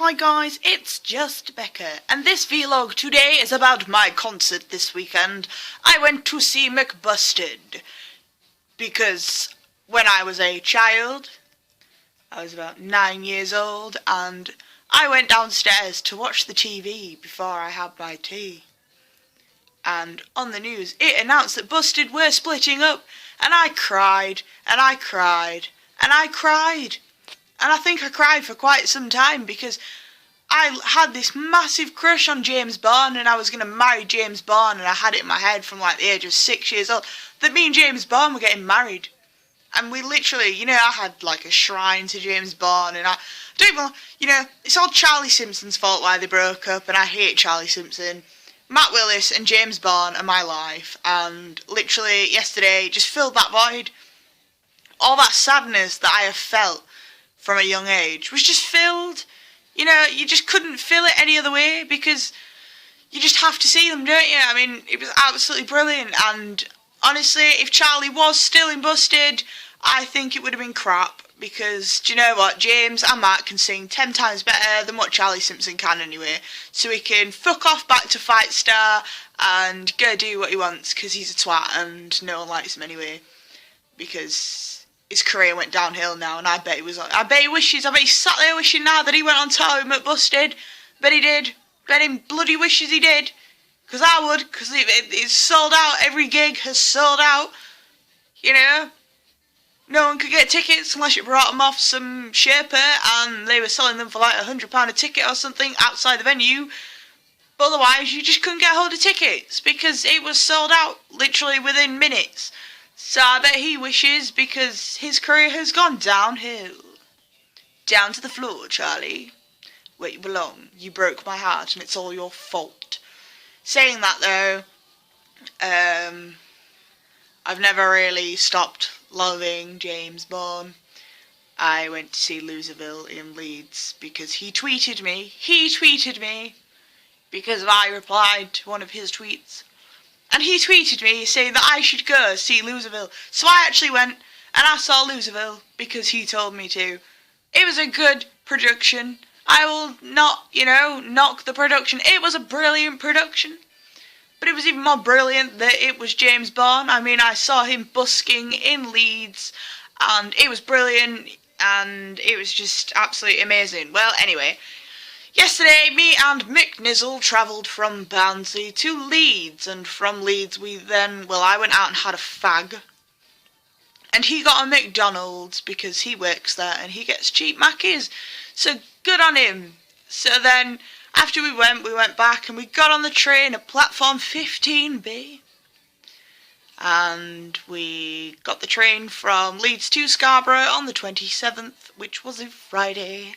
Hi guys, it's just Becca, and this vlog today is about my concert this weekend. I went to see Mcbusted, because when I was a child, I was about 9 years old, and I went downstairs to watch the TV before I had my tea. And on the news, it announced that Busted were splitting up, and I cried, and I cried, and I cried. And I think I cried for quite some time because I had this massive crush on James Bond and I was going to marry James Bond, and I had it in my head from like the age of 6 years old that me and James Bond were getting married. And we literally, I had like a shrine to James Bond, and I don't even, it's all Charlie Simpson's fault why they broke up, and I hate Charlie Simpson. Matt Willis and James Bond are my life, and literally yesterday just filled that void. All that sadness that I have felt from a young age was just filled. You just couldn't fill it any other way because you just have to see them, don't you? I mean, it was absolutely brilliant, and honestly, if Charlie was still in Busted, I think it would have been crap because, do you know what, James and Matt can sing 10 times better than what Charlie Simpson can anyway, so he can fuck off back to Fight Star and go do what he wants because he's a twat and no one likes him anyway because his career went downhill now, and I bet he sat there wishing now that he went on tour with Mcbusted. Bet he did. Bet him bloody wishes he did. Because I would, because it's sold out. Every gig has sold out. No one could get tickets unless you brought them off some Sherpa, and they were selling them for like £100 a ticket or something outside the venue. But otherwise, you just couldn't get hold of tickets because it was sold out literally within minutes. So I bet he wishes because his career has gone downhill. Down to the floor, Charlie. Where you belong. You broke my heart and it's all your fault. Saying that though, I've never really stopped loving James Bond. I went to see Loserville in Leeds because he tweeted me because I replied to one of his tweets. And he tweeted me saying that I should go see Loserville. So I actually went and I saw Loserville because he told me to. It was a good production. I will not, knock the production. It was a brilliant production. But it was even more brilliant that it was James Bond. I mean, I saw him busking in Leeds and it was brilliant and it was just absolutely amazing. Well, anyway, yesterday, me and Mick Nizzle travelled from Barnsley to Leeds, and from Leeds I went out and had a fag, and he got a McDonald's because he works there and he gets cheap Mackies, so good on him. So then, after we went back and we got on the train at platform 15B, and we got the train from Leeds to Scarborough on the 27th, which was a Friday.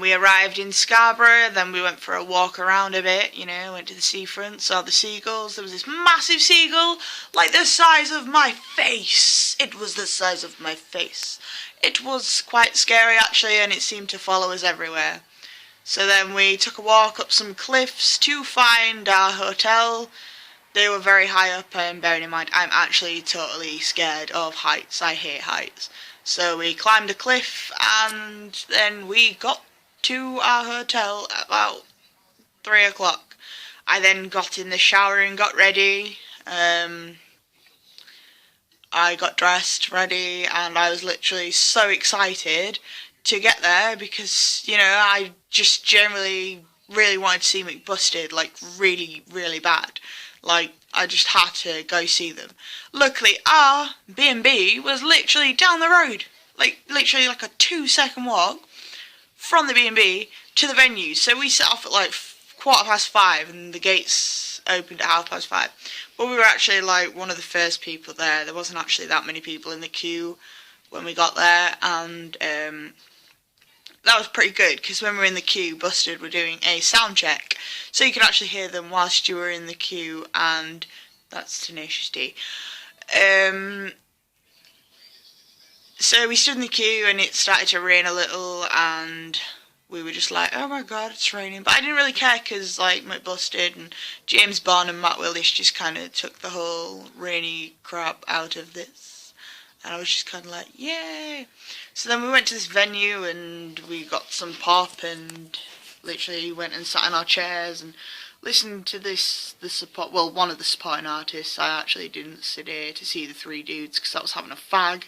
We arrived in Scarborough, then we went for a walk around a bit, went to the seafront, saw the seagulls. There was this massive seagull, like the size of my face. It was the size of my face. It was quite scary actually, and it seemed to follow us everywhere. So then we took a walk up some cliffs to find our hotel. They were very high up, and bearing in mind, I'm actually totally scared of heights. I hate heights. So we climbed a cliff and then we got to our hotel at about 3 o'clock. I then got in the shower and got ready. I got dressed, ready, and I was literally so excited to get there because, I just generally really wanted to see Mcbusted, like really, really bad. Like, I just had to go see them. Luckily, our B&B was literally down the road. Like, literally like a 2-second walk from the B&B to the venue. So we set off at like 5:15 and the gates opened at 5:30. But we were actually like one of the first people there. There wasn't actually that many people in the queue when we got there. And that was pretty good because when we were in the queue, Busted were doing a sound check, so you could actually hear them whilst you were in the queue, and that's Tenacious D. So we stood in the queue and it started to rain a little, and we were just like, oh my god, it's raining. But I didn't really care because like Mcbusted and James Bond and Matt Willis just kind of took the whole rainy crap out of this. And I was just kind of like, yay. So then we went to this venue and we got some pop and literally went and sat in our chairs and listened to the support, well, one of the supporting artists. I actually didn't sit here to see the three dudes because I was having a fag.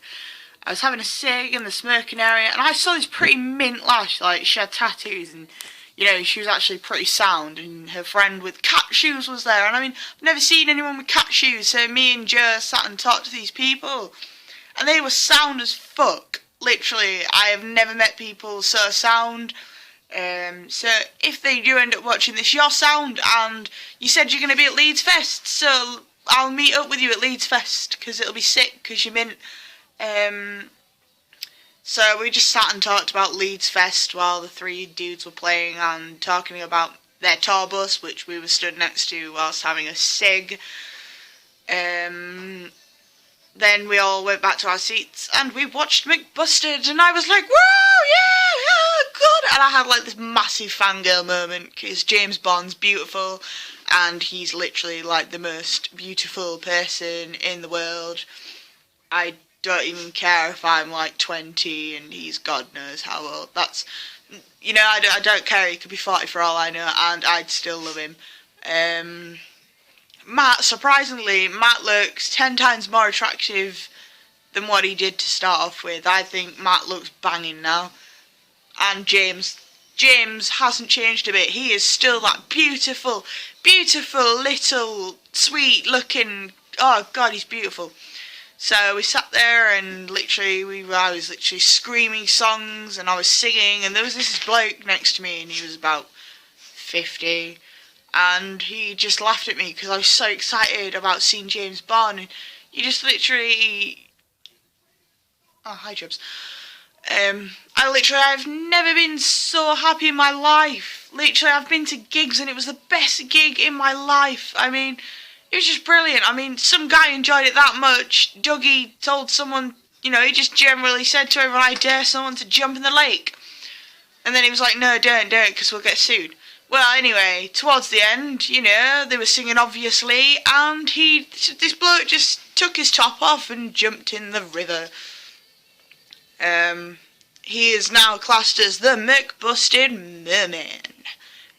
I was having a cig in the smoking area, and I saw this pretty mint lash, like, she had tattoos, and, you know, she was actually pretty sound, and her friend with cat shoes was there, and I mean, I've never seen anyone with cat shoes, so me and Joe sat and talked to these people, and they were sound as fuck, literally. I have never met people so sound. So if they do end up watching this, you're sound, and you said you're going to be at Leeds Fest, so I'll meet up with you at Leeds Fest, because it'll be sick, because you're mint. So we just sat and talked about Leeds Fest while the three dudes were playing and talking about their tour bus, which we were stood next to whilst having a cig. Then we all went back to our seats and we watched Mcbusted, and I was like, whoa, yeah, good. And I had like this massive fangirl moment because James Bond's beautiful and he's literally like the most beautiful person in the world. I don't even care if I'm like 20 and he's God knows how old. That's, you know, I don't care. He could be 40 for all I know, and I'd still love him. Surprisingly, Matt looks 10 times more attractive than what he did to start off with. I think Matt looks banging now. And James hasn't changed a bit. He is still that beautiful, beautiful little sweet looking, oh God, he's beautiful. So we sat there and literally I was literally screaming songs and I was singing, and there was this bloke next to me and he was about 50 and he just laughed at me because I was so excited about seeing James Bond, and you just literally... Oh, hi Jobs. I've never been so happy in my life. Literally, I've been to gigs and it was the best gig in my life. I mean, it was just brilliant. I mean, some guy enjoyed it that much. Dougie told someone, you know, he just generally said to everyone, I dare someone to jump in the lake. And then he was like, no, don't, because we'll get sued. Well, anyway, towards the end, you know, they were singing Obviously, and this bloke just took his top off and jumped in the river. He is now classed as the Mcbusted Merman,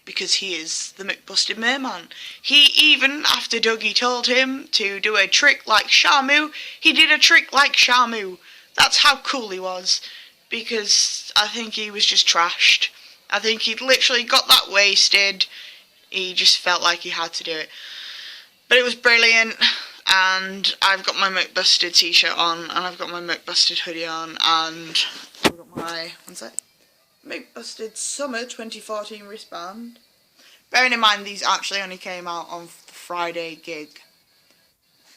because he is the Mcbusted Merman. He even, after Dougie told him to do a trick like Shamu, he did a trick like Shamu. That's how cool he was, because I think he was just trashed. I think he'd literally got that wasted. He just felt like he had to do it. But it was brilliant, and I've got my Mcbusted t-shirt on, and I've got my Mcbusted hoodie on, and I've got my, what's that? Mcbusted Summer 2014 wristband. Bearing in mind these actually only came out on the Friday gig.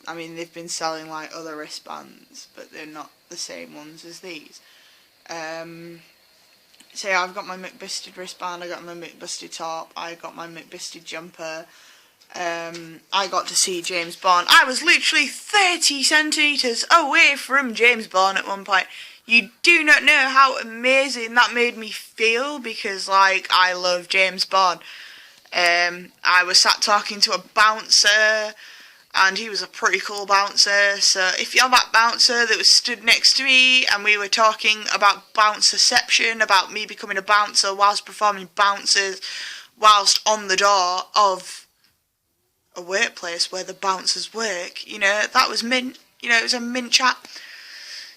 I mean, they've been selling like other wristbands, but they're not the same ones as these. So yeah, I've got my Mcbusted wristband, I got my Mcbusted top, I got my Mcbusted jumper. I got to see James Bond. I was literally 30 centimetres away from James Bond at one point. You do not know how amazing that made me feel, because, like, I love James Bond. I was sat talking to a bouncer, and he was a pretty cool bouncer, so if you're that bouncer that was stood next to me, and we were talking about bouncerception, about me becoming a bouncer whilst performing bouncers, whilst on the door of a workplace where the bouncers work, you know, that was mint, you know, it was a mint chat.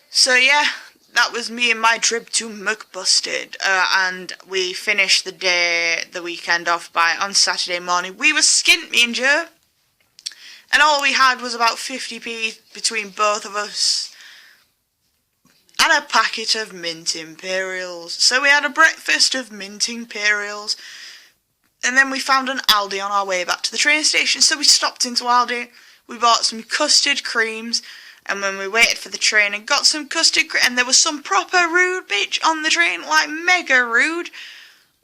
So yeah, that was me and my trip to Mcbusted, and we finished the weekend off on Saturday morning. We were skint, me and Joe, and all we had was about 50p between both of us, and a packet of mint Imperials. So we had a breakfast of mint Imperials, and then we found an Aldi on our way back to the train station, so we stopped into Aldi, we bought some custard creams, and when we waited for the train and got some custard cream, and there was some proper rude bitch on the train, like mega rude.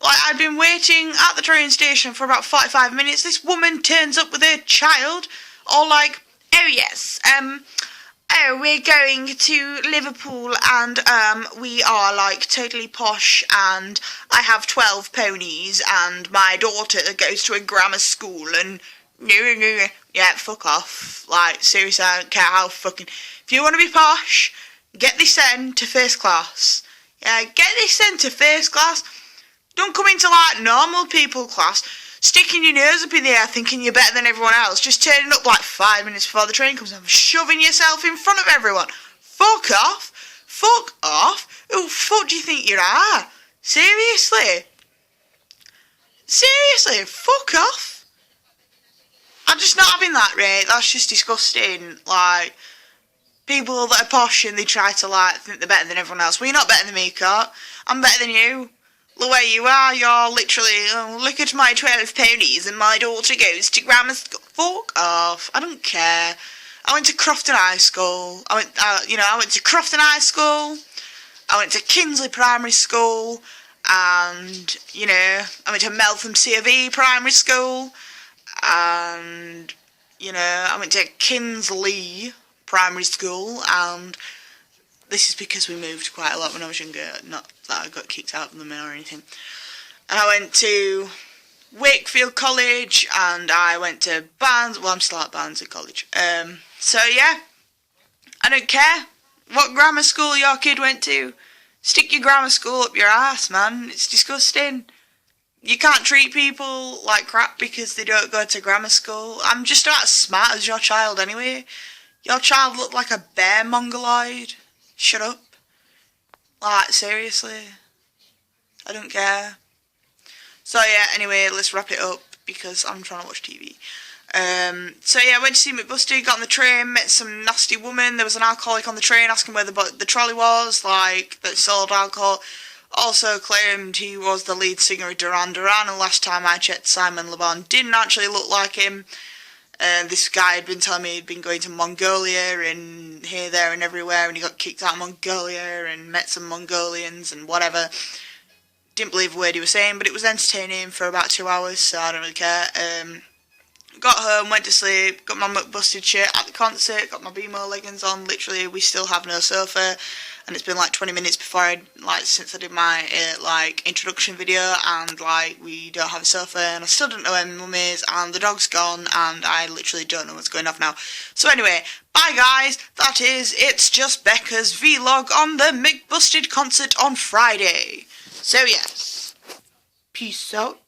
Like, I'd been waiting at the train station for about 45 minutes, this woman turns up with her child, all like, oh yes, we're going to Liverpool, and we are like totally posh, and I have 12 ponies, and my daughter goes to a grammar school, and yeah, fuck off. Like, seriously, I don't care how fucking... If you want to be posh, Get this in to first class. Yeah, get this in to first class. Don't come into like normal people class, sticking your nose up in the air thinking you're better than everyone else, just turning up like 5 minutes before the train comes and shoving yourself in front of everyone. Fuck off. Fuck off. Who the fuck do you think you are? Seriously? Seriously, fuck off. I'm just not having that, right? That's just disgusting. Like, people that are posh and they try to, like, think they're better than everyone else. Well, you're not better than me, Cart. I'm better than you. Look where you are. You're literally, look at my 12 ponies and my daughter goes to grammar school. Fuck off. I don't care. I went to Crofton High School. I went to Crofton High School. I went to Kinsley Primary School. And, I went to Meltham C of E Primary School. And, I went to Kinsley Primary School. And this is because we moved quite a lot when I was younger. Not that I got kicked out of them or anything. And I went to Wakefield College. And I went to Barnes. Well, I'm still at Barnes at college. So, yeah. I don't care what grammar school your kid went to. Stick your grammar school up your ass, man. It's disgusting. You can't treat people like crap because they don't go to grammar school. I'm just not as smart as your child anyway. Your child looked like a bear mongoloid. Shut up. Like, seriously. I don't care. So yeah, anyway, let's wrap it up because I'm trying to watch TV. So yeah, I went to see Mcbusted, got on the train, met some nasty woman. There was an alcoholic on the train asking where the trolley was, like, that sold alcohol. Also claimed he was the lead singer of Duran Duran, and last time I checked, Simon Le Bon didn't actually look like him. This guy had been telling me he'd been going to Mongolia and here, there and everywhere, and he got kicked out of Mongolia and met some Mongolians and whatever. Didn't believe a word he was saying, but it was entertaining for about 2 hours, so I don't really care. Got home, went to sleep, got my Mcbusted shirt at the concert, got my BMO leggings on. Literally, we still have no sofa, and it's been like 20 minutes since I did my introduction video, and we don't have a sofa, and I still don't know where my mum is, and the dog's gone, and I literally don't know what's going on now. So anyway, bye guys. That is It's Just Becca's vlog on the Mcbusted concert on Friday. So yes, peace out.